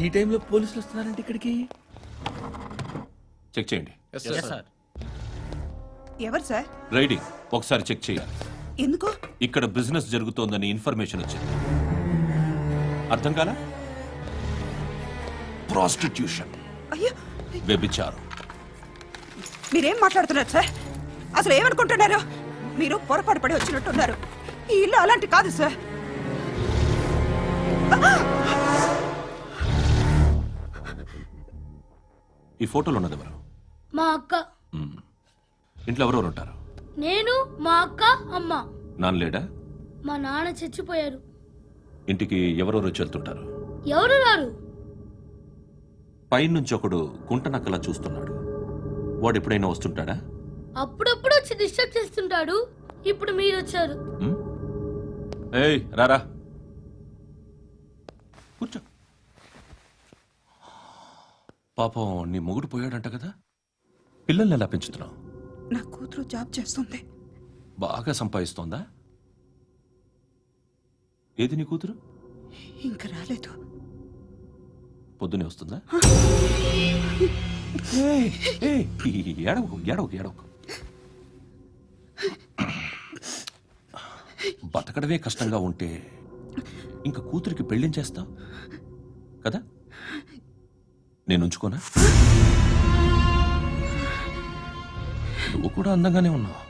ఈ టైంలో పోలీసులు వస్తున్నారంటే ఇక్కడికి. చెక్ చేయండి. ఎవరు సార్? రైడింగ్ ఒకసారి చెక్ చేయాలి. ఎందుకు? ఇక్కడ బిజినెస్ జరుగుతోందని ఇన్ఫర్మేషన్ వచ్చింది. అర్థం కాలా? ప్రాస్టిట్యూషన్, అయ్యో, వ్యభిచారం. మీరేం మాట్లాడుతున్నారు సార్? అసలు ఏమనుకుంటున్నారు? మీరు పొరపాటు పడి వచ్చినట్టున్నారు. ఈ ఇల్లు అలాంటి కాదు సార్. ఈ ఫోటోలో ఉన్నది ఎవరు? మా అక్క. ఇంట్లో ఎవరెవరు ఉంటారు? నేను, మా అక్క, అమ్మ. నాన్న లేడా? మా నాన్న చచ్చిపోయారు. ఇంటికి ఎవరెవరు వచ్చి వెళ్తుంటారు? ఎవరు రారు. పైనుంచి ఒకడు గుంట నక్కలా చూస్తున్నాడు. వాడు ఎప్పుడైనా వస్తుంటాడా? అప్పుడప్పుడు వచ్చి డిస్టర్బ్ చేస్తుంటాడు. ఇప్పుడు మీరు వచ్చారు. ఏయ్ రారా, కూర్చో. పాపం నీ మొగుడు పోయాడంట కదా, పిల్లల్ని ఎలా పెంచుతున్నావు? నా కూతురు జాబ్ చేస్తుంది. బాగా సంపాదిస్తోందా? ఏది నీ కూతురు? ఇంకా రాలేదు. పొద్దునే వస్తుందా? ఏడవకు ఏడవకు ఏడవకు. బతకడమే కష్టంగా ఉంటే ఇంకా కూతురికి పెళ్ళించేస్తావు కదా? నేను ఉంచుకోనా? నువ్వు కూడా అందంగానే ఉన్నావు.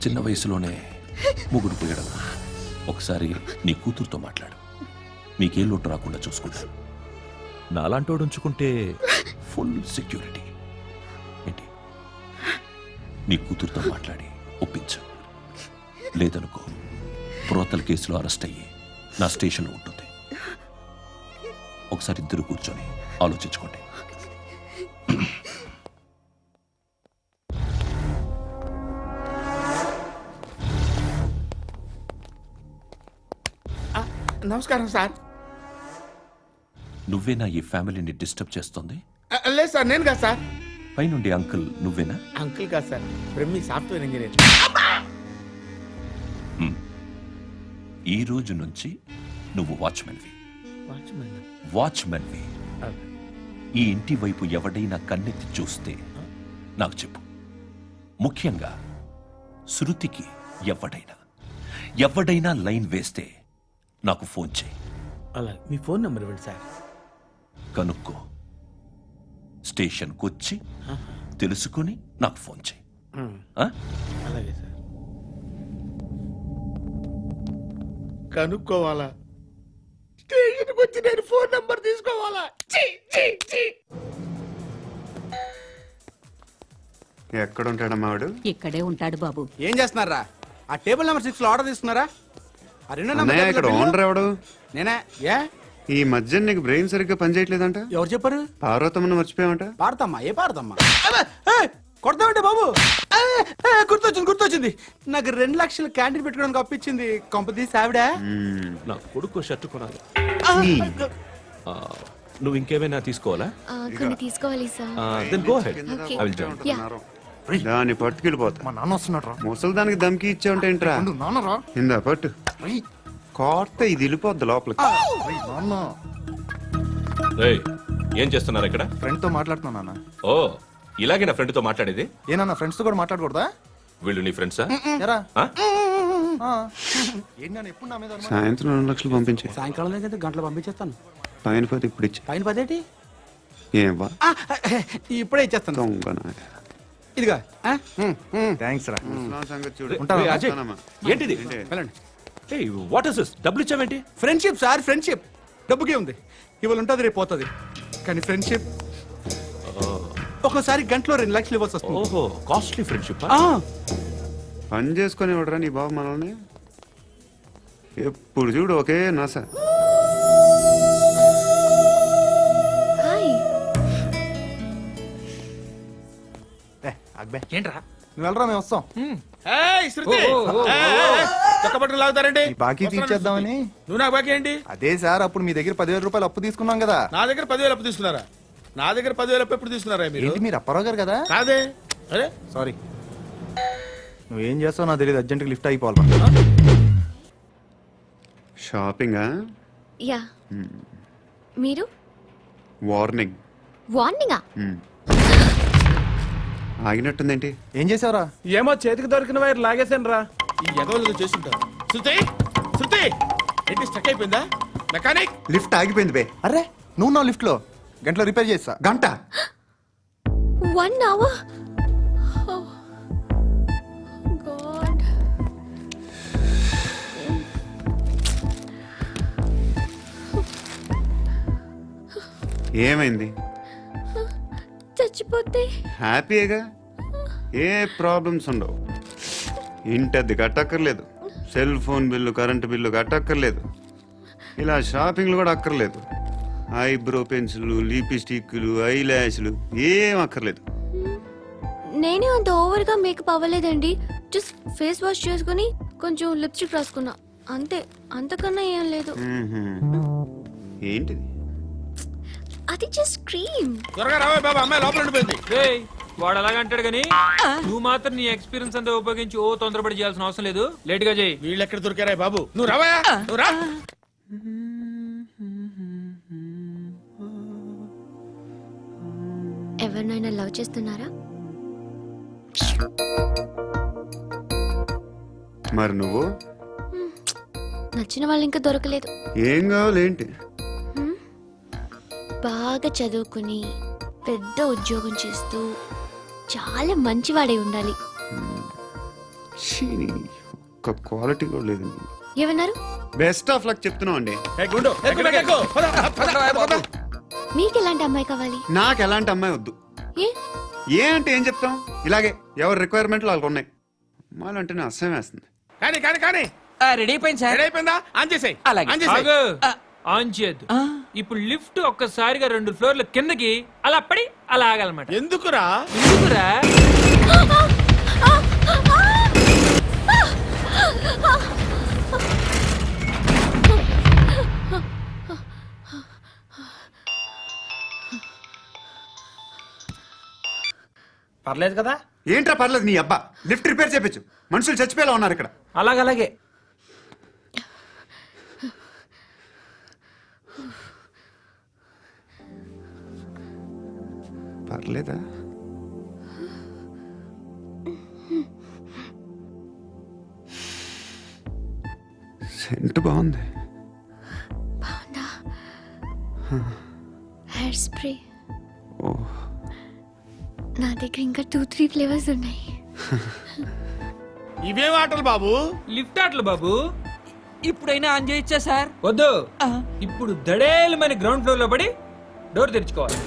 చిన్న వయసులోనే ముగ్గురు పోయడం. ఒకసారి నీ కూతురుతో మాట్లాడు. నీకే లోటు రాకుండా చూసుకుంటా. నాలాంటోడు ఉంచుకుంటే ఫుల్ సెక్యూరిటీ. ఏంటి? నీ కూతురుతో మాట్లాడి ఒప్పించు. లేదనుకో, ప్రోతల కేసులో అరెస్ట్ అయ్యి నా స్టేషన్లో ఉంటుంది. ఒకసారి ఇద్దరు కూర్చొని ఆలోచించుకోండి. నమస్కారం సార్. నువ్వేనా ఈ ఫ్యామిలీని డిస్టర్బ్ చేస్తుంది? లేదు సార్, నేను కాదు సార్. పైనుండి అంకుల్ నువ్వేనా? అంకుల్ కాదు సార్, బ్రహ్మి సాఫ్ట్వేర్ ఇంజనీర్. ఈ రోజు నుంచి నువ్వు వాచ్మెన్వి. వాచ్మెన్? వాచ్మెన్వి. ఈ ఇంటి వైపు ఎవడైనా కన్నెత్తి చూస్తే నాకు చెప్పు. ముఖ్యంగా శృతికి ఎవడైనా లైన్ వేస్తే నాకు ఫోన్ చేయి. అలా మీ ఫోన్ నెంబర్ ఇవ్వండి సార్. కనుక్కో, స్టేషన్కి వచ్చి తెలుసుకుని నాకు ఫోన్ చేయి. అలాగే సార్. కనుక్కోవాలా? స్టేషన్కి వచ్చి నేను ఫోన్ నెంబర్ తీసుకోవాలా? ఎక్కడ ఉంటాడమ్మా వాడు? ఇక్కడే ఉంటాడు బాబు. ఏం చేస్తున్నారా? ఆ టేబుల్ నెంబర్ 6 లో ఆర్డర్ తీసుకున్నారా? ఆ రెండో నెంబర్ ఇక్కడ ఓనర్ ఎవడు? నేనే. ఏ ఈ మధ్య నీకు బ్రెయిన్ సరిగ్గా పనిచేయట్లేదంట. ఎవరు చెప్పారు? పార్వతమ్మను మర్చిపోయామంట. పాడతామ్మా? ఏ పాడతామ్మా? కొడతామంటే బాబు. గుర్తొచ్చింది. నాకు 2 లక్షలు క్యాంటీన్ పెట్టుకోవడానికి అప్పించింది కొంపతీసి ఆవిడ. నా కొడుకు షర్టు కొనాలి. నువ్వు ఇంకేమైనా తీసుకోవాలా? కొన్ని తీసుకోవాలి sir. Then go ahead. I will join. దాన్ని పట్టుకెళ్ళిపోతా. మా నాన్న వస్తున్నాడు. ముసలి దానికి దమ్కి ఇచ్చావంటే ఏంట్రా? నాన్నరా ఇందా పట్టు. కోర్త ఇది వెళ్ళిపోద్ది లోపలికి. ఏం చేస్తున్నారు ఇక్కడ? ఫ్రెండ్ తో మాట్లాడుతున్నా నాన్న. ఓ, ఇలాగే నా ఫ్రెండ్ తో మాట్లాడేది? ఏనా ఫ్రెండ్స్ తో కూడా మాట్లాడకూడదా? వీళ్ళు నీ ఫ్రెండ్సా? ఎప్పుడు నా మీద సాయంత్రం 2 లక్షలు పంపించే. సాయంకాలం దగ్గర గంటలు పంపించేస్తాను. పైన 10 ఇప్పుడు ఇచ్చే. పైన 10 ఏం వా ఇప్పుడే ఇచ్చేస్తాను. ఇదిగా థ్యాంక్స్ రా. సంగతి చూడు. అజయ్, ఏంటిది? వెళ్ళండి. What is this? డబ్బులు ఇచ్చావేంటి? Friendship sir, friendship. డబ్బుకే ఉంది. ఇవాళ ఉంటుంది, రేపు పోతుంది. కానీ ఫ్రెండ్షిప్ ఒక్కోసారి గంటలో 2 లక్షలు ఇవ్వాల్సి వస్తుంది. ఓహో, కాస్ట్లీ ఫ్రెండ్షిప్. పని చేసుకొని ఇవ్వడరా నీ బాబు మనల్ని? ఎప్పుడు చూడు ఒకే నాస. ఏంట్రా నువ్వు వెళ్ళరా, మేము వస్తాం. లాగుతారండి. బాకీ తీర్చేద్దామని. నువ్వు నాకు బాకీ ఏంటి? అదే సార్, అప్పుడు మీ దగ్గర 10,000 రూపాయలు అప్పు తీసుకున్నాం కదా. నా దగ్గర 10,000 అప్పు తీసుకున్నారా? నా దగ్గర 10,000 అప్పు ఎప్పుడు తీసుకున్నారా మీరు? ఏంటి మీరు అప్పారావు గారు కదా? కాదే. అరే సారీ. నువ్వేం చేస్తావు నాకు తెలియదు. అర్జెంట్గా లిఫ్ట్ అయిపోవాలి. షాపింగా? యా మీరు వార్నింగ్. వార్నింగా? ఆగినట్టుందేంటి? ఏం చేసావురా? ఏమో చేతికి దొరికిన వైర్ లాగేశాను రా. ఈ ఎగవలు చూస్తుంటారు. శృతి శృతి ఏంటి స్టక్ అయిపోయిందా? మెకానిక్ లిఫ్ట్ ఆగిపోయింది బే. అరే నువ్వు నా లిఫ్ట్ లో గంటలో రిపేర్ చేస్తా. గంట 1 hour? Oh. God. ఏమైంది? చచ్చిపోతే హ్యాపీగా, ఏ ప్రాబ్లమ్స్ ఉండవు. ఇంటి అద్దె కట్టక్కర్లేదు, cell phone bill, current bill కట్టక్కర్లేదు, ఇలా షాపింగ్లు కూడా అక్కర్లేదు. ఐబ్రో పెన్సిల్, లిప్స్టిక్లు, ఐ ల్యాష్లు ఏం అక్కర్లేదు. నేనే అంత ఓవర్గా మేకప్ అవ్వలేదండి. జస్ట్ ఫేస్ వాష్ చేసుకుని కొంచెం లిప్స్టిక్ రాసుకున్నా అంతే. అంతకన్నా ఏం లేదు. ఏంటిది? అది జస్ట్ క్రీమ్. త్వరగా రావే బాబా, అమ్మాయి లోపల ఉండిపోయింది. వాడు అలాగంటాడు గానీ నువ్వు మాత్రం నీ ఎక్స్పీరియన్స్ అంతా ఉపయోగించి ఓ తొందరపడి చేయాల్సిన అవసరం లేదు. లేట్ గా చేయి. వీళ్ళు ఎక్కడ దొరికారా బాబు? నువ్వు రావా, నువ్వు రా. ఎవరినైనా లవ్ చేస్తున్నారా? మరి నువ్వు? నచ్చిన వాళ్ళు ఇంకా దొరకలేదు. ఏం కావాలి ఏంటి? బాగా చదువుకుని పెద్ద ఉద్యోగం చేస్తూ చాలా మంచివాడై ఉండాలి. ఛీ, ఒక్క క్వాలిటీ కూడా లేదు. ఏమన్నారు? బెస్ట్ ఆఫ్ లక్ చెప్తున్నావు అండి. ఏ గుండు, ఎక్కు, ఎక్కు, పద, పద, పద. మీకు ఎలాంటి అమ్మాయి కావాలి? నాకు ఎలాంటి అమ్మాయి వద్దు. ఏ ఏ అంటే ఏం చెప్తాం, ఇలాగే ఎవరి రిక్వైర్మెంట్లు వాళ్ళకు ఉన్నాయి. అమ్మాయిలంటేనే అసహ్యం వేస్తుంది. కానీ కానీ కానీ రెడీ అయిపోయింది సార్. రెడీ అయిపోయిందా? ఆన్ చేసేయ్. అలాగే. ఆన్ చేసేయ్. ఆగు. ఆన్ చేయద్దు. ఇప్పుడు లిఫ్ట్ ఒక్కసారిగా 2 ఫ్లోర్ల కిందకి అలా పడి అలా ఆగాలన్నమాట. ఎందుకురా? ఎందుకురా? పర్లేదు కదా? ఏంట్రా పర్లేదు నీ అబ్బా. లిఫ్ట్ రిపేర్ చేపించు, మనుషులు చచ్చిపోయేలా ఉన్నారు ఇక్కడ. అలాగే. పర్లేదా? సెంట్ బాగుంది. బాగుందా? Hair spray. ఓ, నా దగ్గర ఇంకా 2-3 ఫ్లేవర్స్ ఉన్నాయి. ఇవేం ఆటలు బాబు? లిఫ్ట్ ఆటలు బాబు. ఇప్పుడైనా ఆన్ చేయొచ్చా సార్? వద్దు. ఇప్పుడు దడేలమైన గ్రౌండ్ ఫ్లోర్ లో పడి డోర్ తెరుచుకోవాలి.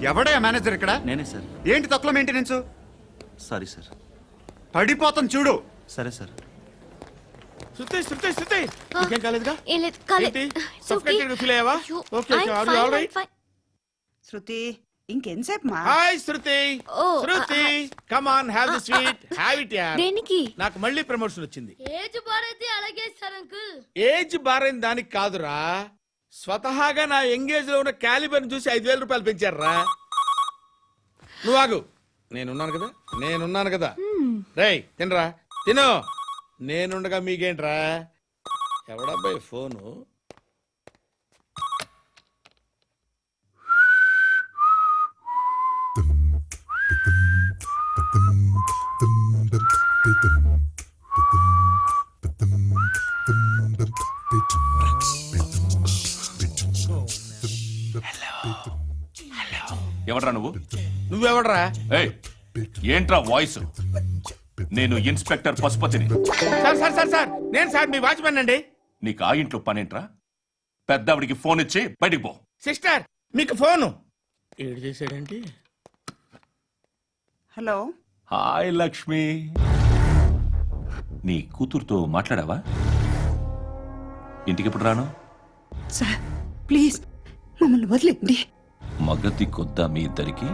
ఎవడయ్యా మేనేజర్ ఇక్కడ? నేనే సార్. ఏంటి తక్కువ మెయింటెనెన్స్? Sorry sir. పడిపోతాం చూడు. సరే సార్. శృతి శృతి శృతి ఇంకేం కాలేదుగా? ఏం లేదు, కాలేదు. ఏంటి? It's okay. Suffocated గా feel అయ్యావా? అయ్యో, Okay, I'm are you fine, all right? I'm fine. శృతి ఇంకెంతసేపు మా? Hi Shruti. Oh, Shruti come on, have the sweet, have it yeah. దేనికి? నాకు మళ్ళీ ప్రమోషన్ వచ్చింది. ఏజ్ బారైతే అలాగే సార్ అంకుల్. ఏజ్ బారైన దానికి కాదురా, స్వతహాగా నా ఎంగేజ్ లో ఉన్న క్యాలిబర్ చూసి 5,000 రూపాయలు పెంచారా. నువ్వు ఆగు, నేనున్నాను కదా. రేయ్ తినరా, తిను. నేనుండగా మీకేంట్రా? ఎవడబ్బాయి ఫోను? ఎవడ్రా నువ్వు? నువ్వెవడరా? ఏయ్, ఏంట్రా వాయిస్? నేను ఇన్స్పెక్టర్ పశుపతిని. సార్ సార్ సార్ సార్ నేను సార్ మీ వాచ్మెన్ అండి. నీకు ఆ ఇంట్లో పనేంట్రా? పెద్దవిడికి ఫోన్ ఇచ్చి బయటికి పో. సిస్టర్ మీకు ఫోను. ఏడు చేశాడేంటి? హలో. హాయ్ లక్ష్మి, నీ కూతురుతో మాట్లాడావా? ఇంటికి ఎప్పుడు రాను? సార్ ప్లీజ్ మమ్మల్ని వదిలేండి. మగతి కొద్దా మీ ఇద్దరికి?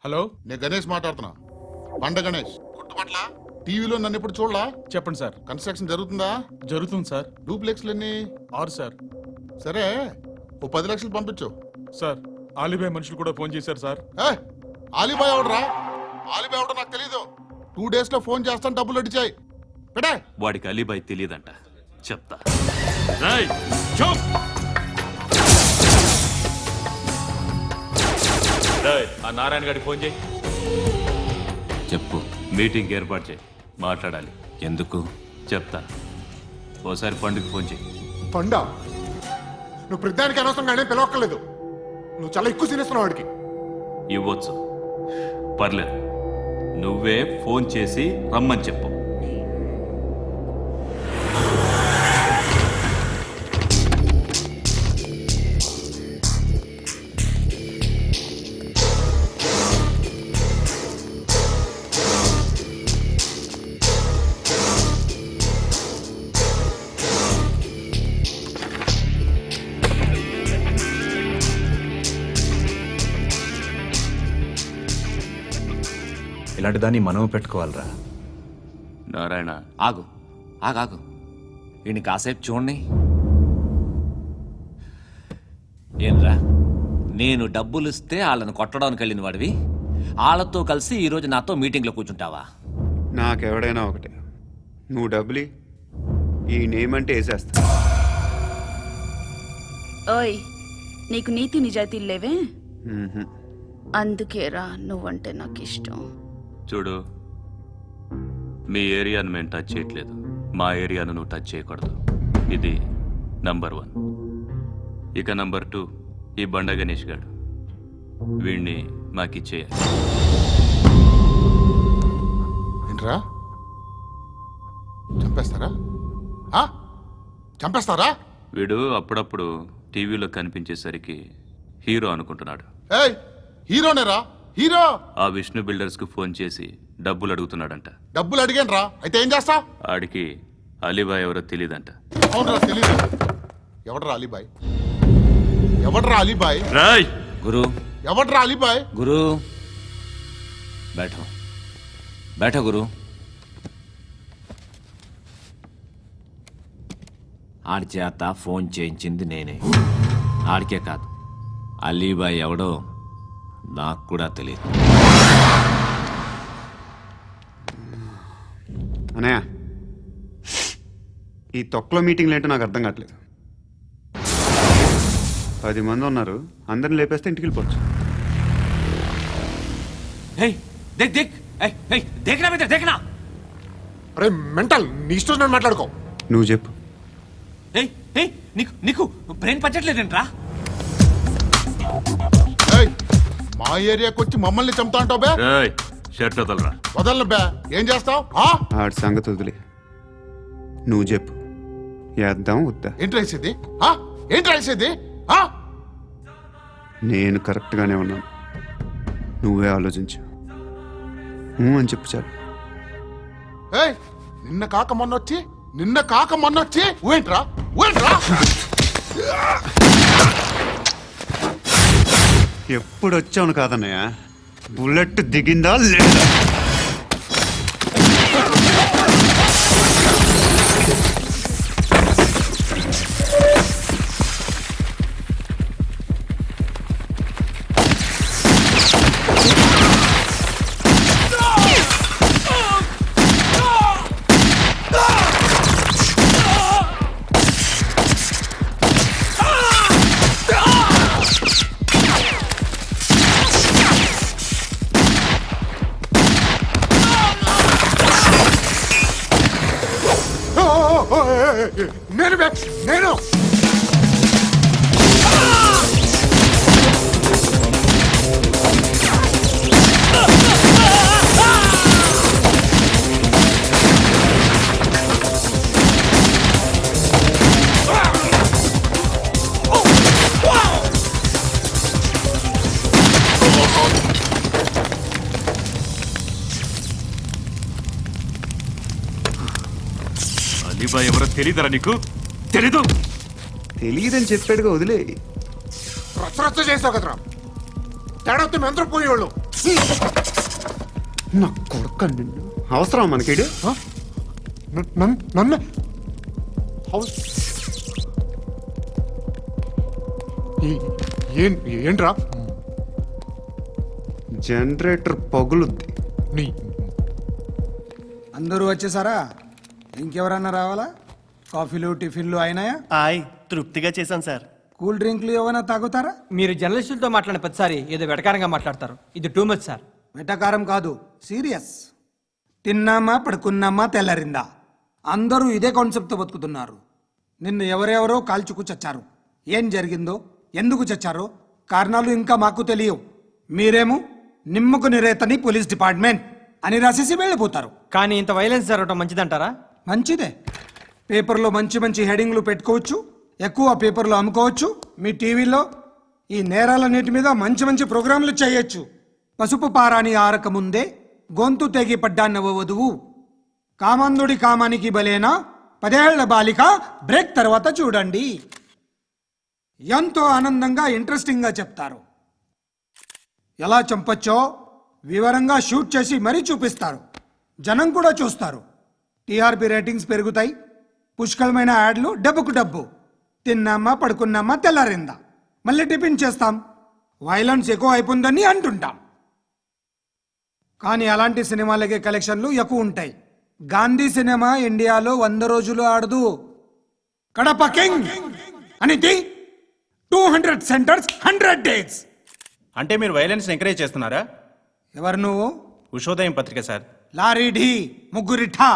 హలో, నేను గణేష్ మాట్లాడుతున్నా. బండ గణేష్ గుర్తుపట్ల టీవీలో నన్ను ఇప్పుడు చూడలా? చెప్పండి సార్. కన్స్ట్రక్షన్ జరుగుతుందా? జరుగుతుంది సార్. డూప్లెక్స్లు ఎన్ని? 6 సార్. సరే, ఓ 10 లక్షలు పంపించు. సార్, ఆలిబాయ్ మనుషులు కూడా ఫోన్ చేశారు సార్. ఆలిబాయ్ ఎవడరా? ఆలిబాయ్ ఎవడో నాకు తెలీదు. 2 days లో ఫోన్ చేస్తాను, డబ్బులు అడిచాయి పెడే. వాడికి అలీబాయ్ తెలియదంట, చెప్తా. రేయ్, చూప్. రేయ్, ఆ నారాయణ గారికి ఫోన్ చేయి. చెప్పు, మీటింగ్ ఏర్పాటు చేయి, మాట్లాడాలి. ఎందుకు చెప్తా. ఓసారి పండుగ ఫోన్ చేయి. పండ నువ్వు ప్రతిదానికి అనవసరంగానే పిలవక్కర్లేదు. నువ్వు చాలా ఎక్కువ సీనిస్తున్నావు వాడికి. ఇవ్వచ్చు, పర్లేదు. నువ్వే ఫోన్ చేసి రమ్మని చెప్పు. ఇలాంటి దాన్ని మనం పెట్టుకోవాలరా. నారాయణ, ఆగు ఆగాగు, ఈయన కాసేపు చూడండి. ఏంరా, నేను డబ్బులు ఇస్తే వాళ్ళని కొట్టడానికి వెళ్ళిన వాడివి, వాళ్ళతో కలిసి ఈరోజు నాతో మీటింగ్లో కూర్చుంటావా? నాకెవడైనా ఒకటే. నువ్వు డబ్బులి, ఈ నేమ్ అంటే వేసేస్తా. ఓయ్, నీకు నీతి నిజాయితీలు లేవే, మ్మ్హ. అందుకేరా నువ్వంటే నాకు ఇష్టం. చూడు, మీ ఏరియాను మేము టచ్ చేయట్లేదు, మా ఏరియాను నువ్వు టచ్ చేయకూడదు. ఇది నంబర్ 1. ఇక నంబర్ 2, ఈ బండ గణేష్ గాడు, వీణ్ణి మాకిచ్చేయాలి. ఏంట్రా, చంపేస్తారా? చంపేస్తారా? వీడు అప్పుడప్పుడు టీవీలో కనిపించేసరికి హీరో అనుకుంటున్నాడు. ఏయ్, హీరోనేరా, హీరో. ఆ విష్ణు బిల్డర్స్ కు ఫోన్ చేసి డబ్బులు అడుగుతున్నాడంట. డబ్బులు అడిగాను రా, అయితే ఏం చేస్తా? ఆడికి అలీబాయ్ ఎవరో తెలియదంట. అవునరా, తెలీదు. ఎవడరా అలీబాయ్? ఎవడరా అలీబాయ్? రాయ్ గురు, ఎవడరా అలీబాయ్? గురు, బైఠో బైఠో గురు. ఆడి చేత ఫోన్ చేయించింది నేనే. ఆడికే కాదు, అలీబాయ్ ఎవడో నాకు కూడా తెలియదు. అనయ్య, ఈ తొక్కలో మీటింగ్లు ఏంటో నాకు అర్థం కావట్లేదు. 10 మంది ఉన్నారు, అందరిని లేపేస్తే ఇంటికి వెళ్ళిపోవచ్చు. దేక్ దేక్, దేఖనా మిత్ర, దేఖనా. అరే మెంటల్, నీ ఇష్టం నేను మాట్లాడుకో. నువ్వు చెప్పు. నీకు నీకు బ్రెయిన్ పచ్చట్లేదంట్రా? ఏయ్, మా ఏరియాకి వచ్చి మమ్మల్ని చంపుతా అంటావు బే? రాయ్, షర్ట్ వదలరా. వదలను బే. ఏం చేస్తావు? ఆడి సంగతి వదిలే, నువ్వు చెప్పు. వేద్దాం వద్దా? ఏంటి రాసేది? ఏంటి రాసేది? నేను కరెక్ట్గానే ఉన్నాను, నువ్వే ఆలోచించు. అని చెప్పు చాలు. ఏయ్, నిన్న కాక మొన్నొచ్చి ఊయంట్రా. ఎప్పుడు వచ్చావును కాదన్నయ్య, బుల్లెట్ దిగిందా లేదా? నేను అలీబాయ్ ఎవరో తెలీదరా నీకు? తెలీదు? తెలియదని చెప్పాడుగా, వదిలే. రచ్చ చేసావు కదరా. తేడా వస్తే మెంతరం పోయేవాళ్ళు. నా కొడుకు నిన్ను అవసరం మనకి నన్ను ఏంట్రా జనరేటర్ పగులుద్ది. నీ అందరూ వచ్చేసారా? ఇంకెవరన్నా రావాలా? కాఫీలు టిఫిన్లు అయినాయా? తృప్తిగా చేశాను సార్. కూల్ డ్రింక్లు ఏమైనా తాగుతారా? మీరు జర్నలిస్టులతో మాట్లాడిన ప్రతిసారి ఏదో వెటకారంగా మాట్లాడతారు. ఇది టూ మచ్ సార్. వెటకారం కాదు, సీరియస్. తిన్నామా పడుకున్నామా తెల్లరిందా, అందరూ ఇదే కాన్సెప్ట్తో బతుకుతున్నారు. నిన్ను ఎవరెవరో కాల్చుకు చచ్చారు. ఏం జరిగిందో, ఎందుకు చచ్చారో కారణాలు ఇంకా మాకు తెలియవు. మీరేమో నిమ్మకు నిరేతని పోలీస్ డిపార్ట్మెంట్ అని రాసేసి వెళ్ళిపోతారు. కానీ ఇంత వైలెన్స్ జరగడం మంచిదంటారా? మంచిదే. పేపర్లో మంచి మంచి హెడింగ్లు పెట్టుకోవచ్చు, ఎక్కువ పేపర్లు అమ్ముకోవచ్చు. మీ టీవీలో ఈ నేరాలన్నిటి మీద మంచి మంచి ప్రోగ్రాంలు చేయొచ్చు. పసుపు పారాని ఆరక ముందే గొంతు తెగి పడ్డాన్నవ వధువు, కామందుడి కామానికి బలేనా 10 ఏళ్ల బాలిక బ్రేక్ తర్వాత చూడండి. ఎంతో ఆనందంగా ఇంట్రెస్టింగ్గా చెప్తారు. ఎలా చంపొచ్చో వివరంగా షూట్ చేసి మరీ చూపిస్తారు. జనం కూడా చూస్తారు. టీఆర్పీ రేటింగ్స్ పెరుగుతాయి. పుష్కలమైన యాడ్లు, డబ్బుకు డబ్బు. తిన్నామా పడుకున్నామా తెల్లారిందా, మళ్ళీ టిఫిన్ చేస్తాం. వైలెన్స్ ఎక్కువ అయిపోయిందని అంటుంటాం. కానీ అలాంటి సినిమాలకే కలెక్షన్లు ఎక్కువ ఉంటాయి. గాంధీ సినిమా ఇండియాలో 100 రోజులు ఆడదు. కడప కింగ్ అనేది 200 సెంటర్స్ 100 డేస్. అంటే మీరు వైలెన్స్ ఎంకరేజ్ చేస్తున్నారా? ఎవరు నువ్వు? ఉషోదయం పత్రిక సార్. లారీ ఢీ ముగ్గురిఠా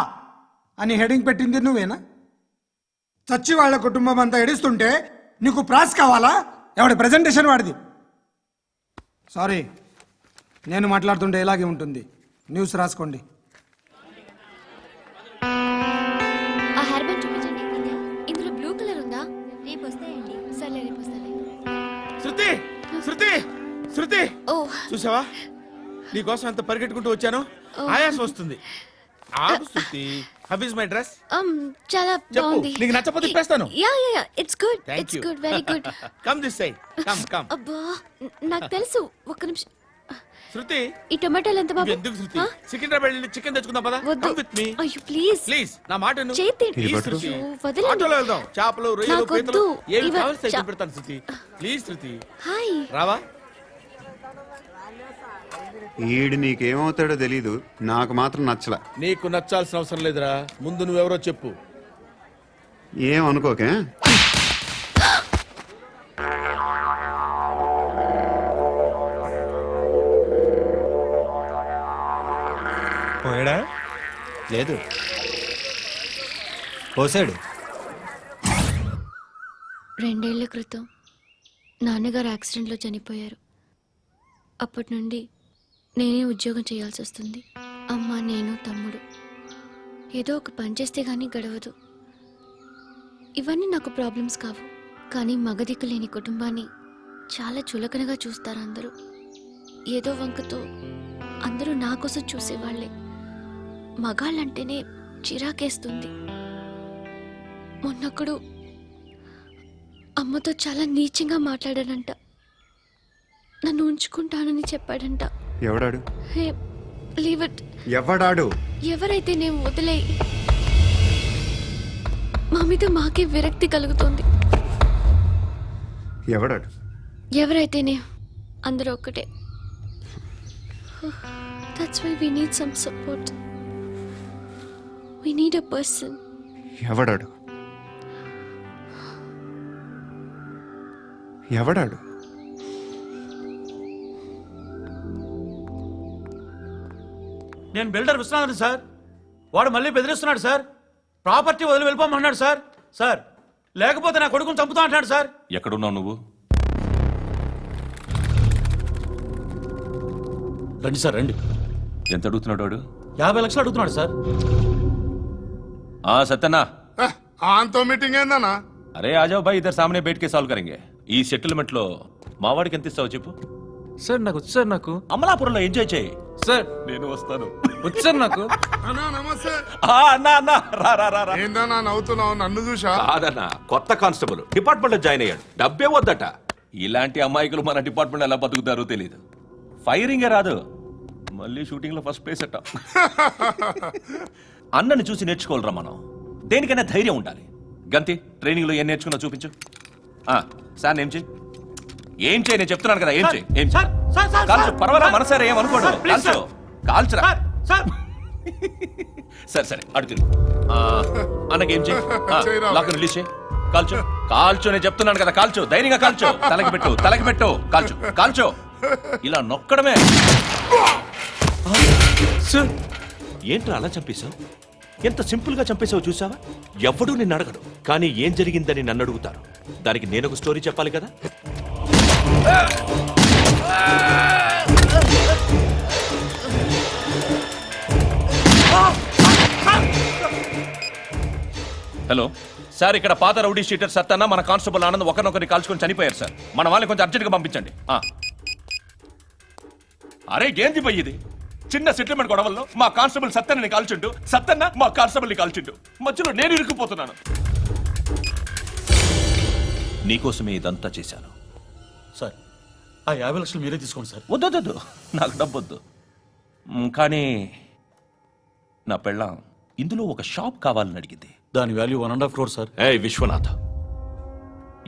అని హెడింగ్ పెట్టింది నువ్వేనా? చచ్చి వాళ్ళ కుటుంబం అంతా ఎడుస్తుంటే నీకు ప్రాస్ కావాలా? ఎవడి ప్రెజెంటేషన్ వాడిది. సారీ, నేను మాట్లాడుతుంటే ఇలాగే ఉంటుంది. న్యూస్ రాసుకోండి. ఆ హెయిర్ బ్యాండ్ చూపించండి. ఇందులో బ్లూ కలర్ ఉందా? రేపు వస్తాయండి. సర్లే, రేపు వస్తాలే. శృతి శృతి శృతి, ఓ చూసావా నీకోసం ఎంత పరిగెట్టుకుంటూ వచ్చాను. ఆయాసం వస్తుంది. ఆగు Shruti. How is my dress? చాలా చెప్పు. బాగుంది. నీకు నచ్చకపోతే తిప్పేస్తాను. Yeah it's good. Thank it's you. Good, very good. Come this side. Come. అబ్బా, నాకు తెలుసు. ఒక్క నిమిషం. శృతి, ఈ టొమాటోలు ఎంత బాబు? ఎందుకు శృతి? సికింద్రాబాద్ వెళ్ళి చికెన్ తెచ్చుకుందాం పదా. వద్దు. కమ్ విత్ మీ అయ్యో ప్లీజ్. ప్లీజ్. నా మాట విను. చేతి Please, శృతి. అయ్యో, వదలండి. ఆటోలో వెళ్దాం. చేపలు, రొయ్యలు, నాకు పీతలు వద్దు. ఏమి ఇవ- కావాలి చా- పెడతాను శృతి. Please Shruti. హాయ్. రావా? ఈడు నీకేమవుతాడో తెలీదు, నాకు మాత్రం నచ్చలా. నీకు నచ్చాల్సిన అవసరం లేదురా. ముందు నువ్వెవరో చెప్పు. ఏమనుకోకే. పోయాడా? లేదు, పోసాడు. 2 ఏళ్ల క్రితం నాన్నగారు యాక్సిడెంట్లో చనిపోయారు. అప్పటి నుండి నేనే ఉద్యోగం చేయాల్సి వస్తుంది. అమ్మ, నేను, తమ్ముడు ఏదో ఒక పని చేస్తే గానీ గడవదు. ఇవన్నీ నాకు ప్రాబ్లమ్స్ కావు. కానీ మగదిక్కు లేని కుటుంబాన్ని చాలా చులకనగా చూస్తారు అందరూ. ఏదో వంకతో అందరూ నా కోసం చూసేవాళ్లే. మగాళ్ళంటేనే చిరాకేస్తుంది. మొన్నొక్కడు అమ్మతో చాలా నీచంగా మాట్లాడాడంట. నన్ను ఉంచుకుంటానని చెప్పాడంట. ఎవడాడు? హే, లీవ్ ఇట్. ఎవడాడు? ఎవరైతే నేను వదిలే, మా మీద మాకే విరక్తి కలుగుతుంది. ఎవడాడు? ఎవరైతేనే అందరూ ఒక్కటే. That's why we need some support. We need a person. ఎవడాడు? ఎవడాడు? నేను బిల్డర్ విశ్వనాథన్ సార్. వాడు మళ్ళీ బెదిరిస్తున్నాడు సార్. ప్రాపర్టీ వదిలి వెళ్ళిపోమన్నాడు సార్. సార్, లేకపోతే నా కొడుకుని చంపుతా అంటాడు సార్. ఎక్కడున్నావు నువ్వు? రండి సార్, రండి. ఎంత అడుగుతున్నాడు వాడు? 50 లక్షలు అడుగుతున్నాడు సార్. సత్యన్నా, ఆంతో మీటింగ్ ఏందన్నా? అరే ఆజావ్ భాయ్, ఇద్దరు సామనే బయటకే సాల్వ్ కరెంగే. ఈ సెటిల్మెంట్ లో మావాడికి ఎంత ఇస్తావు చెప్పు. సార్ నాకు వచ్చు సార్. నాకు అమలాపురంలో ఎంజాయ్ చేయి సార్. నేను వస్తాను. వచ్చు సార్ నాకు. అన్నా నమస్తే. అన్నా అన్నా, రా రా రా రా. ఏందన్నా నవ్వుతున్నావు? నన్ను చూసా? కాదన్నా, కొత్త కానిస్టేబుల్ డిపార్ట్మెంట్ లో జాయిన్ అయ్యాడు. డబ్బే వద్దట. ఇలాంటి అమాయకులు మన డిపార్ట్మెంట్ ఎలా బతుకుతారో తెలియదు. ఫైరింగే రాదు, మళ్ళీ షూటింగ్ లో ఫస్ట్ ప్లేస్ అట్ట. అన్నని చూసి నేర్చుకోవాలరా మనం. దేనికైనా ధైర్యం ఉండాలి. గంతి ట్రైనింగ్ లో ఏం నేర్చుకున్నా చూపించు. సార్ ఏం చేయి, ఏం చేయి, నేను చెప్తున్నాను కదా, ఏం చేయి, ఏం చేయి. కాల్చు, పర్వాలా, మనసారా ఏం అనుకోడు, కాల్చు, కాల్చురా. సరే సరే అడు తిరుగు. అన్నకి ఏం చేయి, లాక్ రిలీజ్ చేయి, కాల్చు, కాల్చు, నేను చెప్తున్నాను కదా, కాల్చు, ధైర్యంగా కాల్చు, తలకి పెట్టు, తలకి పెట్టు, కాల్చు, కాల్చు, ఇలా నొక్కడమే. ఏంట్రా అలా చంపేశావు? ఎంత సింపుల్ గా చంపేశావు చూసావా? ఎవడూ నిన్ను అడగడు, కానీ ఏం జరిగిందని నన్ను అడుగుతారు. దానికి నేను ఒక స్టోరీ చెప్పాలి కదా. హలో సార్, ఇక్కడ పాత రౌడీ షీటర్ సత్తన్న మన కానిస్టేబుల్ ఆనంద్ ఒకరినొకరిని కాల్చుకొని చనిపోయారు సార్. మన వాళ్ళని కొంచెం అర్జెంట్గా పంపించండి. అరే ఏంది పోయి ఇది? చిన్న సెటిల్మెంట్ గొడవల్లో మా కానిస్టేబుల్ సత్తన్నని కాల్చుండు, సత్తన్న మా కానిస్టేబుల్ని కాల్చుండు, మధ్యలో నేను ఇరుక్కుపోతున్నాను. నీకోసమే ఇదంతా చేశాను సార్. ఆ 50 లక్షలు మీరే తీసుకోండి సార్. వద్దొద్దు, నాకు డబ్బొద్దు. కానీ నా పెళ్ళాం ఇందులో ఒక షాప్ కావాలని అడిగింది. దాని వాల్యూ 1.5 crore సార్. ఏ విశ్వనాథ,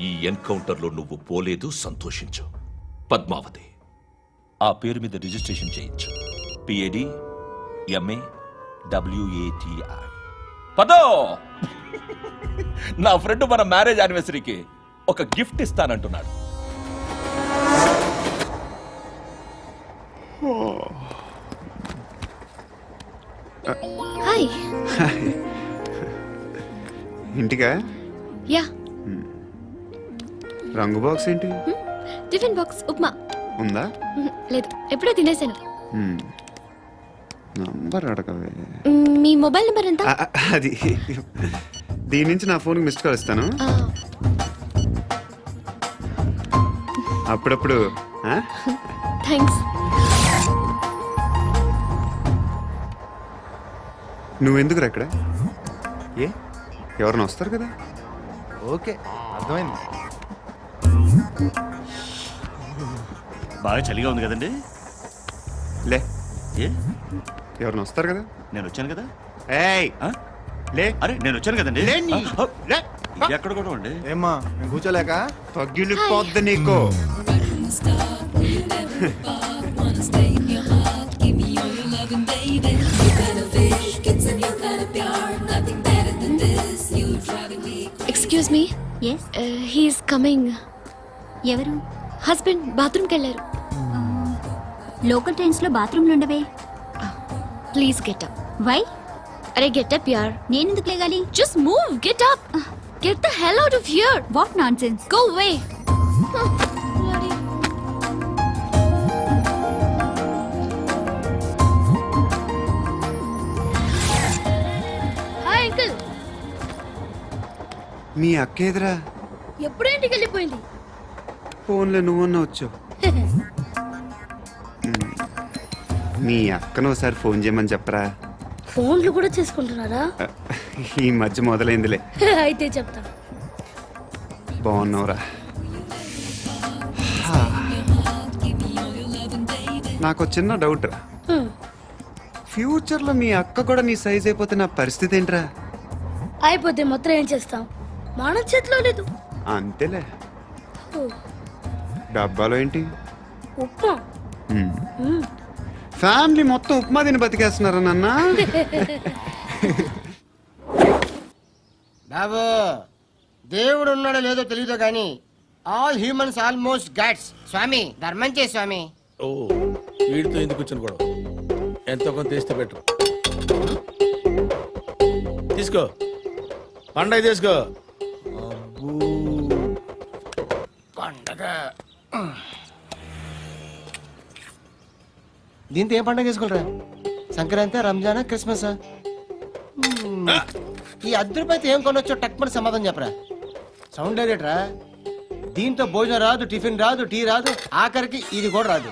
ఈ ఎన్కౌంటర్లో నువ్వు పోలేదు, సంతోషించు. పద్మావతి ఆ పేరు మీద రిజిస్ట్రేషన్ చేయించు. PAD MA WATI. పదో, నా ఫ్రెండ్ మన మ్యారేజ్ యానివర్సరీకి ఒక గిఫ్ట్ ఇస్తానంటున్నాడు. హాయ్. ఇంటికా? యా. రంగు బాక్స్ ఏంటి? Tiffin box upma. ఉందా? లేదు, ఎప్పుడో తినేసాను. నంబర్ అడగవే. మీ మొబైల్ నెంబర్ ఎంత? అది దీని నుంచి నా ఫోన్కి మిస్డ్ కాల్ ఇస్తాను. అప్పుడప్పుడు. థ్యాంక్స్. నువ్వెందుకురా ఇక్కడ? ఏ ఎవరైనా వస్తారు కదా? ఓకే, అర్థమైంది. బాగా చలిగా ఉంది కదండి. లే, ఏ ఎవరైనా వస్తారు కదా? నేను వచ్చాను కదా. ఏయ్ లే. అరే నేను వచ్చాను కదండి. లే. ఎక్కడ కూడా ఉండి ఏమ్మా నేను కూర్చోలేక? పగిలిపోద్ది నీకు. Excuse me. He's coming. ఎవరు? హస్బెండ్ బాత్రూమ్కి వెళ్ళారు. లోకల్ ట్రైన్స్ లో బాత్రూమ్లు ఉండవే. Please get up. వై? అరే గెట్ అప్ యార్. నేను ఎందుకు లేగాలి? Just move, get up. Get the hell out of here. What nonsense. Go away. Hi uncle. మీ అక్క ఎదురా? ఎప్పుడు ఇంటికి వెళ్ళిపోయింది. ఫోన్లో నువ్వన్నా వచ్చావు. మీ అక్కను ఒకసారి ఫోన్ చేయమని చెప్పరా. ఫోన్లు కూడా చేసుకుంటున్నారా? ఈ మధ్య మొదలైందిలే. అయితే చెప్తా. బాగున్నావురా? నాకు చిన్న డౌట్ రా. ఫ్యూచర్లో మీ అక్క కూడా నీ సైజ్ అయిపోతే నా పరిస్థితి ఏంట్రా? అయిపోతే మొత్తం ఏం చేస్తాం? మన చేతిలో లేదు. అంతేలే. డబ్బాలో ఏంటి? ఉప్మా. ఫ్యామిలీ మొత్తం ఉప్మా తిని బతికేస్తున్నారా నాన్న? బాబు, దేవుడు ఉన్నాడో లేదో తెలియదు కానీ ఆల్ హ్యూమన్స్ ఆల్మోస్ట్ గాడ్స్. స్వామి ధర్మం చే స్వామి. ఓ వీడితో ఎందుకు వచ్చిన గొడవ? ఎంతో కొంత తీస్తే పెట్టు. తీసుకో, పండగ తీసుకో. పండగ దీంతో ఏం పండగ చేసుకుంటారా? సంక్రాంతి, రంజానా, క్రిస్మస్? ఈ ₹10 ఏం కొనొచ్చో టక్మని సమాధానం చెప్పరా. సౌండ్ లేదేట్రా? దీంతో భోజనం రాదు, టిఫిన్ రాదు, టీ రాదు, ఆఖరికి ఇది కూడా రాదు.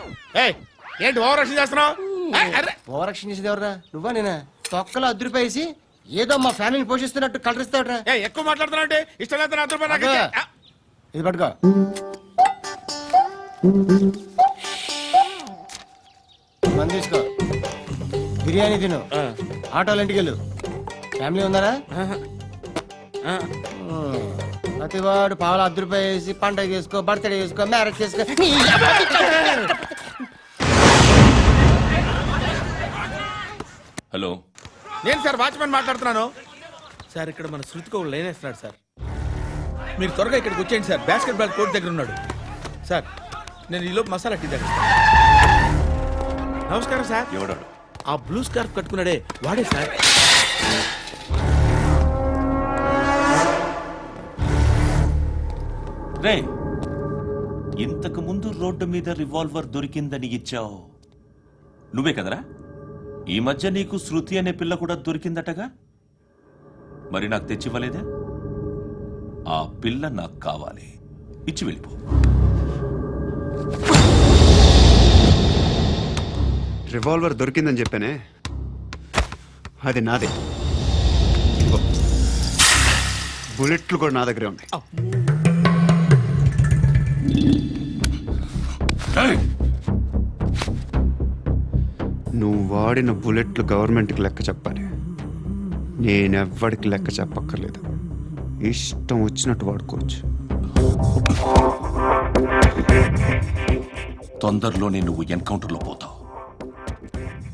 ఏంటి ఓవర్ రక్షణ చేస్తున్నావు? ఓవరక్షణ చేసేది ఎవరా? నువ్వా నేనా? తొక్కలో ₹10 వేసి ఏదో మా ఫ్యామిలీని పోషిస్తున్నట్టు కలరిస్తావుట్రా. ఎక్కువ మాట్లాడుతున్నావు అంటే ఇష్టం లేదు. ఇది పట్టుకో. మంది తీసుకో. బిర్యానీ తిను ఆటోలు ఇంటికి వెళ్ళు ఫ్యామిలీ ఉన్నారా ప్రతివాడు పావులు ₹10 వేసి పండగ చేసుకో బర్త్డే చేసుకో మ్యారేజ్ చేసుకో హలో నేను సార్ వాచ్మెన్ మాట్లాడుతున్నాను సార్. ఇక్కడ మన శృతికి ఒక లైన్ వేస్తున్నాడు సార్. మీరు త్వరగా ఇక్కడికి వచ్చేయండి సార్. బాస్కెట్ బాల్ కోర్ట్ దగ్గర ఉన్నాడు సార్. నేను ఈలోపు మసాలా టీ దగ్గర. నమస్కారం సార్. ఎవడాడు? ఆ బ్లూ స్కార్ఫ్ కట్టుకున్నాడే వాడే సార్. రే ఇంతకు ముందు రోడ్డు మీద రివాల్వర్ దొరికిందని ఇచ్చావు నువ్వే కదరా? ఈ మధ్య నీకు శృతి అనే పిల్ల కూడా దొరికిందటగా, మరి నాకు తెచ్చివ్వలేదే? ఆ పిల్ల నాకు కావాలి, ఇచ్చి వెళ్ళిపో. రివాల్వర్ దొరికిందని చెప్పానే, అది నాదే. బుల్లెట్లు కూడా నా దగ్గరే ఉన్నాయి. నువ్వు వాడిన బుల్లెట్లు గవర్నమెంట్కి లెక్క చెప్పాలి. నేనెవ్వడికి లెక్క చెప్పక్కర్లేదు. ఇష్టం వచ్చినట్టు వాడుకోవచ్చు. తొందరలోనే నువ్వు ఎన్కౌంటర్లో పోతావు,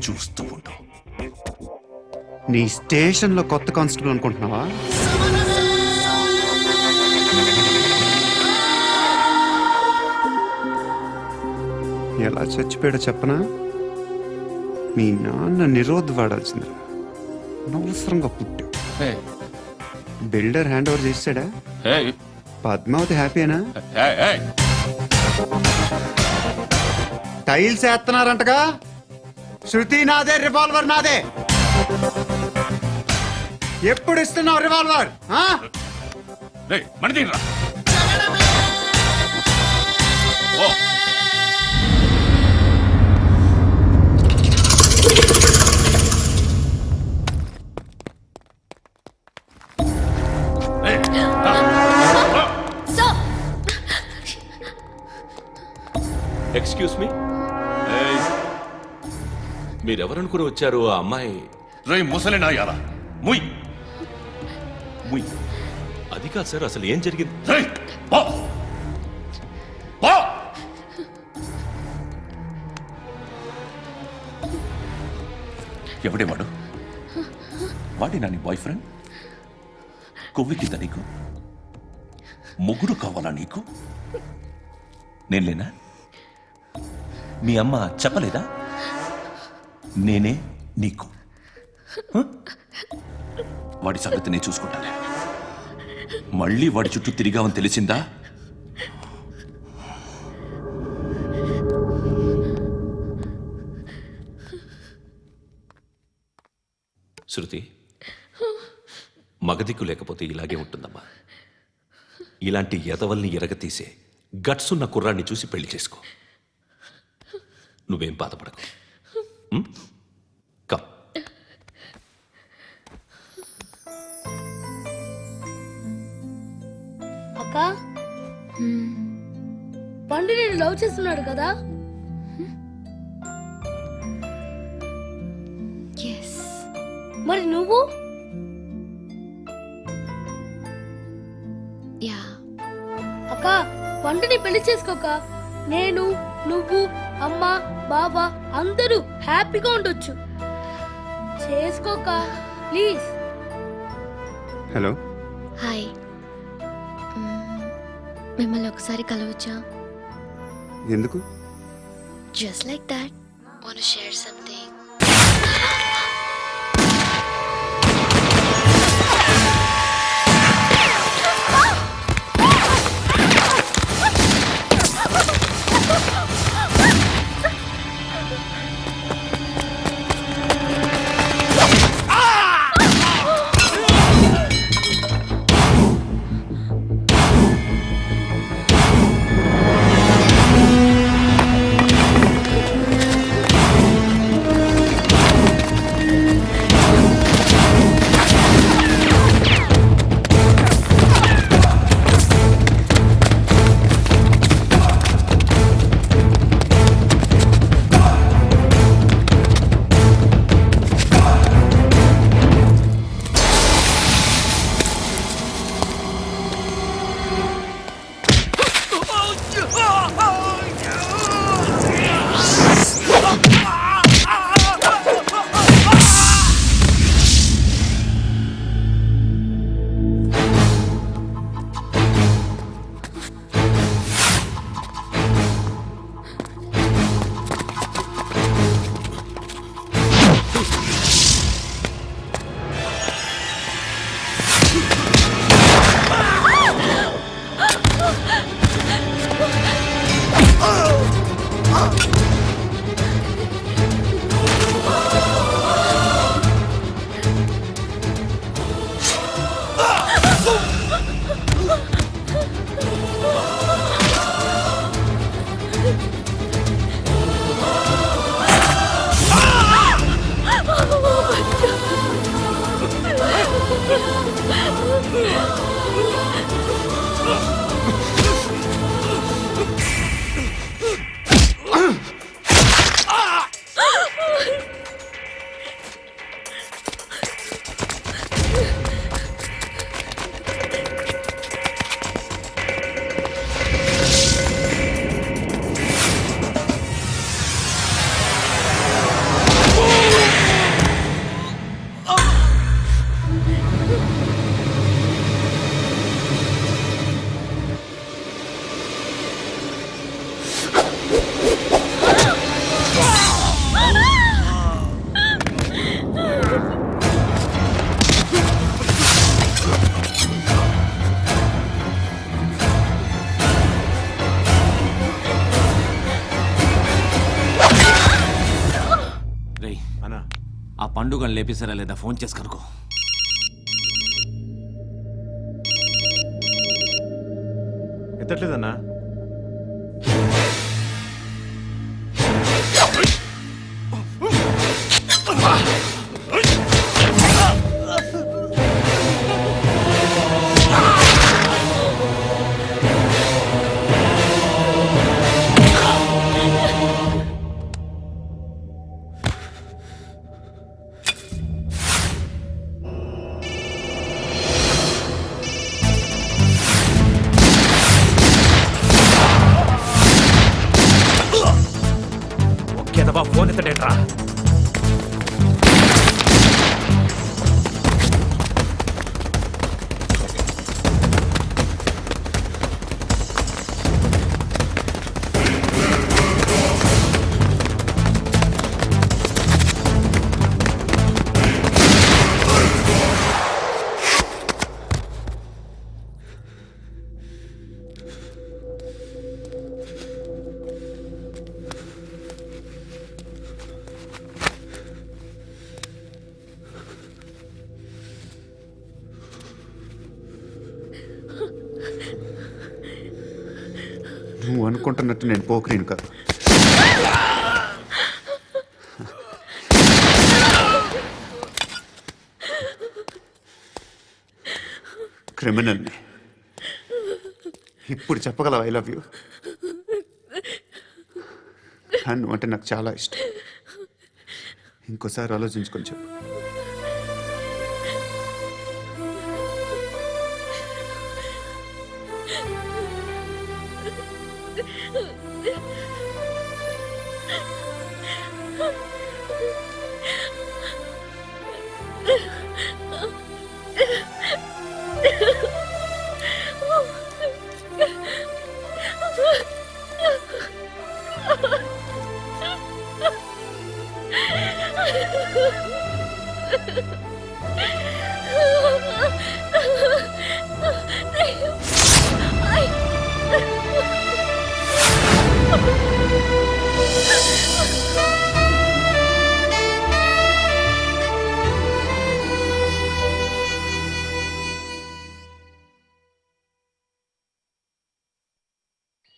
చూస్తూ ఉండు. నీ స్టేషన్లో కొత్త కానిస్టేబుల్ అనుకుంటున్నావా? ఎలా చచ్చిపోయాడో చెప్పనా? మీ నాన్న నిరోధ్ వాడాల్సిందిరా. అనవసరంగా పుట్టావు. బిల్డర్ హ్యాండ్ ఓవర్ చేసాడా? పద్మావతి హ్యాపీనా? టైల్స్ వేస్తున్నారంటగా. శృతి నాదే, రివాల్వర్ నాదే. ఎప్పుడు ఇస్తున్నావు రివాల్వర్? ఎక్స్క్యూజ్ మీ, మీరెవరనుకుని వచ్చారు? ఆ అమ్మాయి రే ముసలి నాయాలా, ముయ్ ముయ్. అది కాదు సార్, అసలు ఏం జరిగింది? ఎవడేవాడు? వాడి నీ బాయ్ ఫ్రెండ్? కొవ్వికింద నీకు? మొగుడు కావాలా నీకు? నేను లేనా? మీ అమ్మ చెప్పలేదా? నేనే నీకు. వాడి సంగతి నేను చూసుకుంటాను. మళ్ళీ వాడి చుట్టూ తిరిగావని తెలిసిందా? శృతి, మగదిక్కు లేకపోతే ఇలాగే ఉంటుందమ్మా. ఇలాంటి ఎదవల్ని ఎరగతీసే గట్స్ ఉన్న కుర్రాన్ని చూసి పెళ్లి చేసుకో. నువ్వేం బాధపడకు. కమ్. అక్క, పండు నేను లవ్ చేస్తున్నాడు కదా? మరి నువ్వు? యా. అక్క, పండుని పెళ్లి చేసుకోక నేను, నువ్వు, అమ్మ, బావ అందరూ హ్యాపీగా ఉండొచ్చు. చేసుకోక ప్లీజ్. హలో. హాయ్. మిమ్మల్ని ఒకసారి కలవచ్చా? ఎందుకు? Just like that. Want to share something. ఆ పండుగను లేపేసారా లేదా ఫోన్ చేసి కనుకో. ఎత్తట్లేదన్నా. ఫోన్ ఎత్తడేట్రా. నువ్వు అనుకుంటున్నట్టు నేను పోకరీని కాదు. క్రిమినల్ని. ఇప్పుడు చెప్పగలవు ఐ లవ్ యూ. నువ్వు అంటే నాకు చాలా ఇష్టం. ఇంకోసారి ఆలోచించుకొని చెప్పు.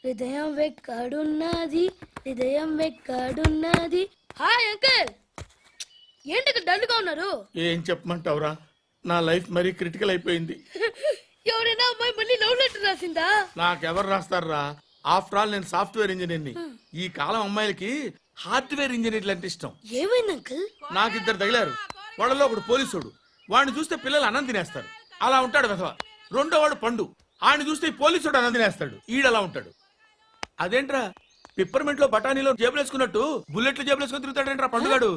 హృదయం వెక్కడున్నది, హృదయం వెక్కడున్నది. హాయ్ అంకుల్, ఏంటి డల్గా ఉన్నారు? ఏం చెప్పమంటావురా, నా లైఫ్ మరీ క్రిటికల్ అయిపోయింది. ఎవరైనా అమ్మాయి మళ్ళీ లవ్ లెటర్ రాసిందా? నాకెవరు రాస్తారా? ఆఫ్టర్ ఆల్ నేను సాఫ్ట్వేర్ ఇంజనీర్ని. ఈ కాలం అమ్మాయిలకి హార్డ్వేర్ ఇంజనీర్లు అంటే ఇష్టం. ఏమైంది అంకుల్? నాకు ఇద్దరు తగిలారు. వాళ్ళలో ఒకడు పోలీసుడు. వాడిని చూస్తే పిల్లలు అన్నం తినేస్తారు, అలా ఉంటాడు వెధవ. రెండో వాడు పండు. ఆయన చూస్తే ఈ పోలీసుడు అన్నం తినేస్తాడు, ఈడలా ఉంటాడు. అదేంట్రా, పిప్పర్మెంట్ లో బఠానీలో జేబులు వేసుకున్నట్టు బుల్లెట్లు జేబులు వేసుకుని తిరుగుతాడేంట్రా పండుగాడు.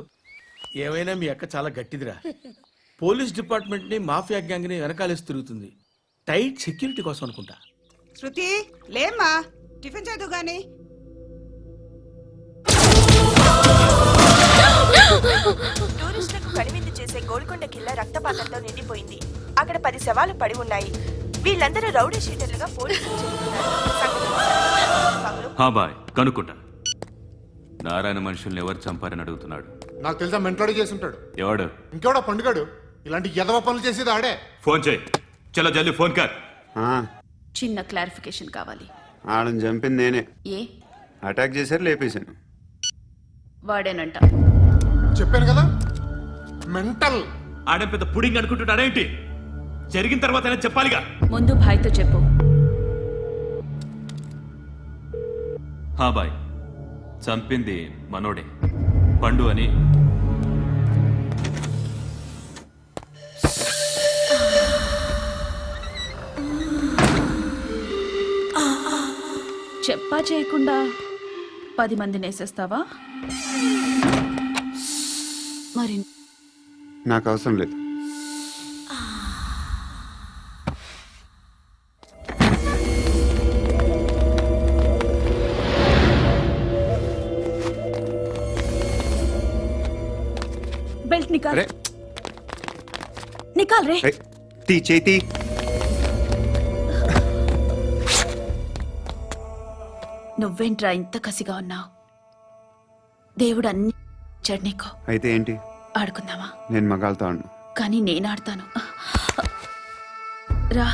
ఏమైనా మీ అక్క చాలా గట్టిదిరా. పోలీస్ డిపార్ట్మెంట్ ని మాఫియా గ్యాంగ్ ని వెనకాలేసి తిరుగుతుంది. టైట్ సెక్యూరిటీ కోసం అనుకుంటా. శృతి లేమ్మా, టిఫిన్ చేద్దు గాని. టూరిస్టులకు కనువిందు చేసే గోల్కొండ కిల్లా రక్తపాతంతో నిండిపోయింది. అక్కడ 10 శవాలు పడి ఉన్నాయి. వీళ్ళందరూ రౌడీ షీటర్లుగా పోలీసులు బాయ్ కనుక్కుంటా. నారాయణ మనుషుల్ని ఎవరు చంపారని అడుగుతున్నాడు. నాకు తెలుసా, మెంటోడి చేసి ఉంటాడు. ఎవడు? ఇంకెవడా పండుగాడు. ఇలాంటి ఎదవ పనులు చేసేది ఆడే. ఫోన్ చేయి. చలో జల్దీ ఫోన్ కర్. చిన్న క్లారిఫికేషన్ కావాలి. ఆడని చంపింది నేనే. ఏ అటాక్ చేశారు, లేపేశాను. వాడేనంట. చెప్పాను కదా, మెంటల్. ఆడే పెద్ద పుడింగ్ అనుకుంటున్నాడేంటి? జరిగిన తర్వాత అయినా చెప్పాలిగా. ముందు భాయ్తో చెప్పు. బాయ్, చంపింది మనోడే, పండు అని. చెప్పా చేయకుండా 10 మందిని వేసేస్తావా? మరి నాకు అవసరం లేదు. బెల్ట్ నికాల్. నికాల్ రే. తీ చేతి. నువ్వేంట్రా ఇంత కసిగా ఉన్నావు? దేవుడు అన్ని చెడు నీకు. అయితే ఏంటి? ఆడుకుందామా? నేను మగాళ్ళతో ఆడను. కానీ నేను ఆడతాను. రా.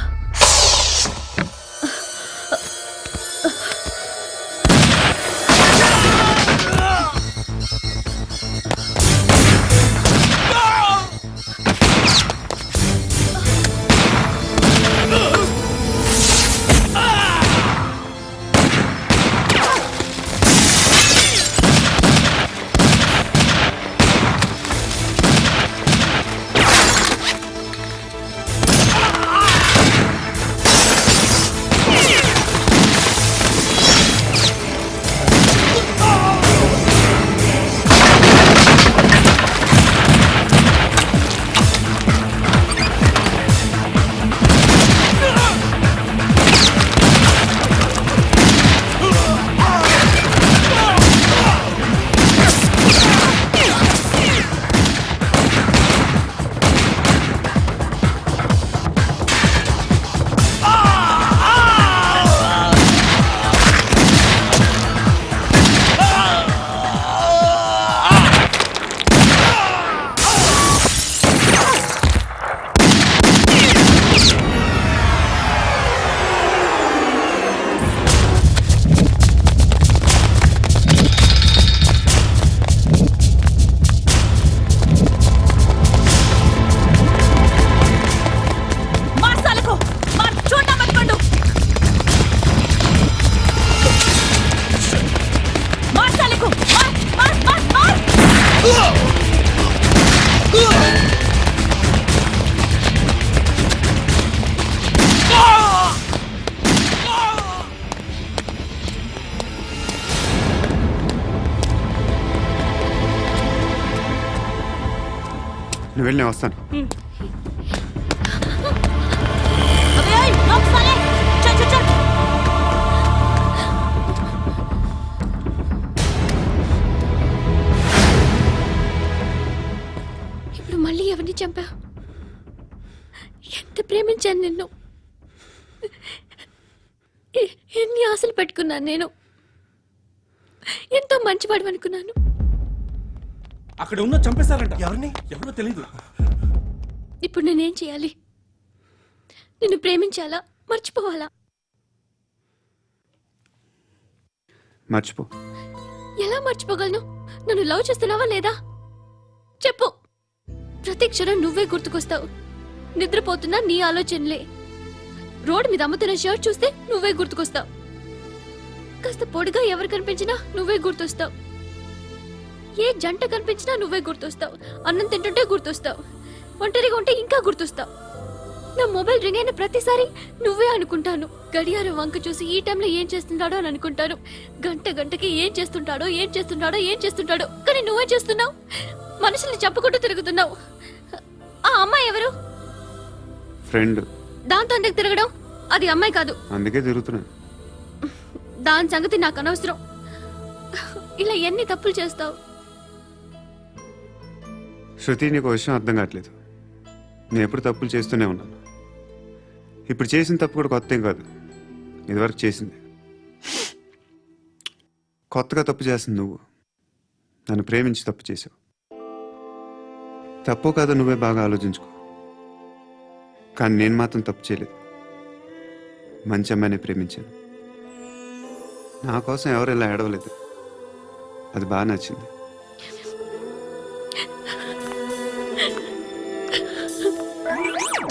నువ్వు వెళ్ళి నేను వస్తాను. ఇప్పుడు మళ్ళీ ఎవరిని చంపా? ఎంత ప్రేమించాను నిన్ను, ఎన్ని ఆశలు పెట్టుకున్నాను నేను. ఎంతో మంచివాడు అనుకున్నాను. అక్కడ ఉన్న చంపేశారంట. ఎవరిని? ఎవరో తెలీదు. ఇప్పుడు నేనేం చేయాలి? నిన్ను ప్రేమించాలా, మర్చిపోవాలా? మర్చిపో. ఎలా మర్చిపోగలను? నన్ను లవ్ చేస్తున్నావా లేదా చెప్పు. ప్రతి క్షణం నువ్వే గుర్తుకొస్తావు. నిద్రపోతున్నా నీ ఆలోచనలే. రోడ్డు మీద అమ్ముతున్న షర్ట్ చూస్తే నువ్వే గుర్తుకొస్తావు. కాస్త పొడిగా ఎవరు కనిపించినా నువ్వే గుర్తొస్తావు. ఏ జంట కనిపించినా నువ్వే గుర్తొస్తావు. అన్నం తింటుంటే గుర్తొస్తావు. ఒంటరిగా ఉంటే ఇంకా గుర్తొస్తావు. నా మొబైల్ రింగ్ అయిన ప్రతిసారి నువ్వే అనుకుంటాను. గడియారం వంక చూసి ఈ టైంలో ఏం చేస్తున్నాడో అని అనుకుంటాను. గంటకి ఏం చేస్తుంటాడో కానీ నువ్వే చేస్తున్నావు. మనుషుల్ని చెప్పుకుంటూ తిరుగుతున్నావు. ఆ అమ్మాయి ఎవరు? ఫ్రెండ్. దాంతో ఎందుకు తిరగడం? అది అమ్మాయి కాదు. అందుకే తిరుగుతున్నా. దాని సంగతి నాకు అనవసరం. ఇలా ఎన్ని తప్పులు చేస్తావు? శృతి, నీకు విషయం అర్థం కావట్లేదు. నేను ఎప్పుడు తప్పులు చేస్తూనే ఉన్నాను. ఇప్పుడు చేసిన తప్పు కూడా కొత్త ఏం కాదు. ఇదివరకు చేసింది. కొత్తగా తప్పు చేస్తుంది నువ్వు. నన్ను ప్రేమించి తప్పు చేసావు. తప్పు కాదో నువ్వే బాగా ఆలోచించుకో. కానీ నేను మాత్రం తప్పు చేయలేదు. మంచి అమ్మాయిని ప్రేమించాను. నా కోసం ఎవరు ఇలా ఏడవలేదు. అది బాగా నచ్చింది.